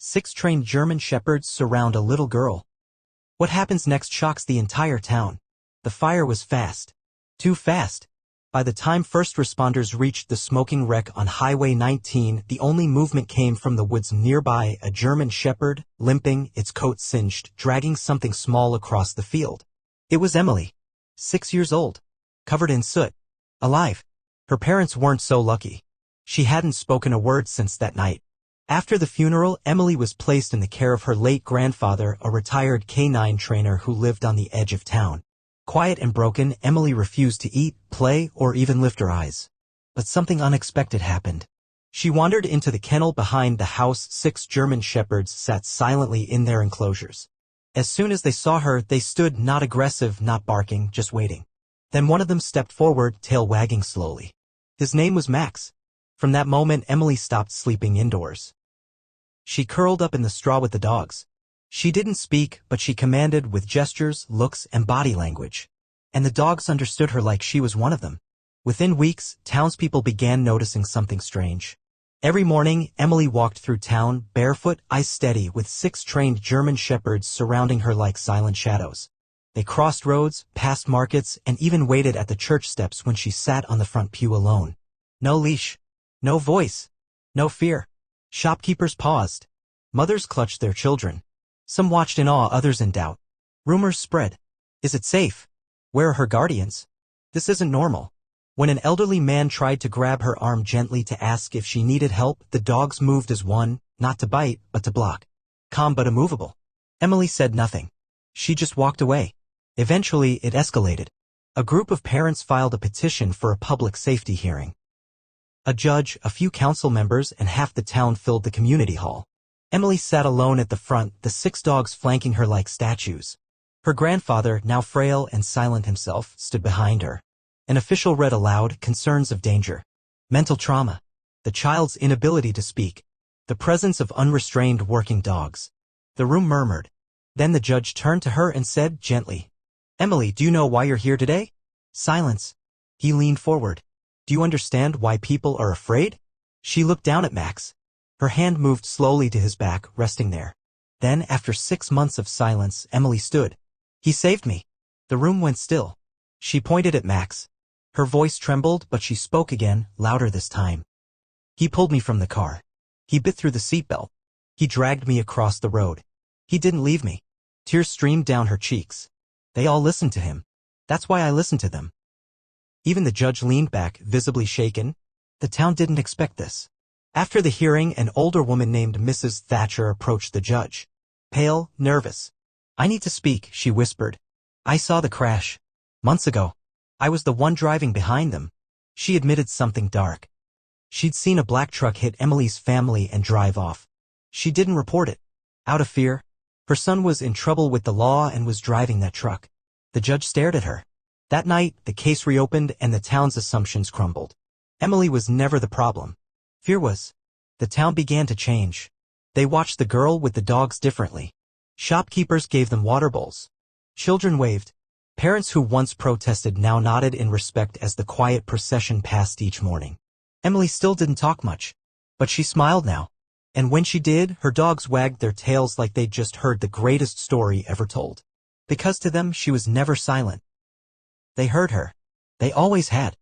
6 trained German shepherds surround a little girl. What happens next shocks the entire town. The fire was fast. Too fast. By the time first responders reached the smoking wreck on Highway 19, the only movement came from the woods nearby, a German shepherd, limping, its coat singed, dragging something small across the field. It was Emily. 6 years old. Covered in soot. Alive. Her parents weren't so lucky. She hadn't spoken a word since that night. After the funeral, Emily was placed in the care of her late grandfather, a retired canine trainer who lived on the edge of town. Quiet and broken, Emily refused to eat, play, or even lift her eyes. But something unexpected happened. She wandered into the kennel behind the house. 6 German shepherds sat silently in their enclosures. As soon as they saw her, they stood, not aggressive, not barking, just waiting. Then one of them stepped forward, tail wagging slowly. His name was Max. From that moment, Emily stopped sleeping indoors. She curled up in the straw with the dogs. She didn't speak, but she commanded with gestures, looks, and body language. And the dogs understood her like she was one of them. Within weeks, townspeople began noticing something strange. Every morning, Emily walked through town, barefoot, eyes steady, with 6 trained German shepherds surrounding her like silent shadows. They crossed roads, passed markets, and even waited at the church steps when she sat on the front pew alone. No leash. No voice. No fear. Shopkeepers paused. Mothers clutched their children. Some watched in awe, others in doubt. Rumors spread. Is it safe? Where are her guardians? This isn't normal. When an elderly man tried to grab her arm gently to ask if she needed help, the dogs moved as one, not to bite, but to block. Calm but immovable. Emily said nothing. She just walked away. Eventually, it escalated. A group of parents filed a petition for a public safety hearing. A judge, a few council members, and half the town filled the community hall. Emily sat alone at the front, the 6 dogs flanking her like statues. Her grandfather, now frail and silent himself, stood behind her. An official read aloud, concerns of danger. Mental trauma. The child's inability to speak. The presence of unrestrained working dogs. The room murmured. Then the judge turned to her and said gently, "Emily, do you know why you're here today?" Silence. He leaned forward. "Do you understand why people are afraid?" She looked down at Max. Her hand moved slowly to his back, resting there. Then, after 6 months of silence, Emily stood. "He saved me." The room went still. She pointed at Max. Her voice trembled, but she spoke again, louder this time. "He pulled me from the car. He bit through the seatbelt. He dragged me across the road. He didn't leave me." Tears streamed down her cheeks. They all listened to him. That's why I listened to them. Even the judge leaned back, visibly shaken. The town didn't expect this. After the hearing, an older woman named Mrs. Thatcher approached the judge. Pale, nervous. "I need to speak," she whispered. "I saw the crash. Months ago. I was the one driving behind them." She admitted something dark. She'd seen a black truck hit Emily's family and drive off. She didn't report it. Out of fear. Her son was in trouble with the law and was driving that truck. The judge stared at her. That night, the case reopened and the town's assumptions crumbled. Emily was never the problem. Fear was. The town began to change. They watched the girl with the dogs differently. Shopkeepers gave them water bowls. Children waved. Parents who once protested now nodded in respect as the quiet procession passed each morning. Emily still didn't talk much. But she smiled now. And when she did, her dogs wagged their tails like they'd just heard the greatest story ever told. Because to them, she was never silent. They heard her. They always had.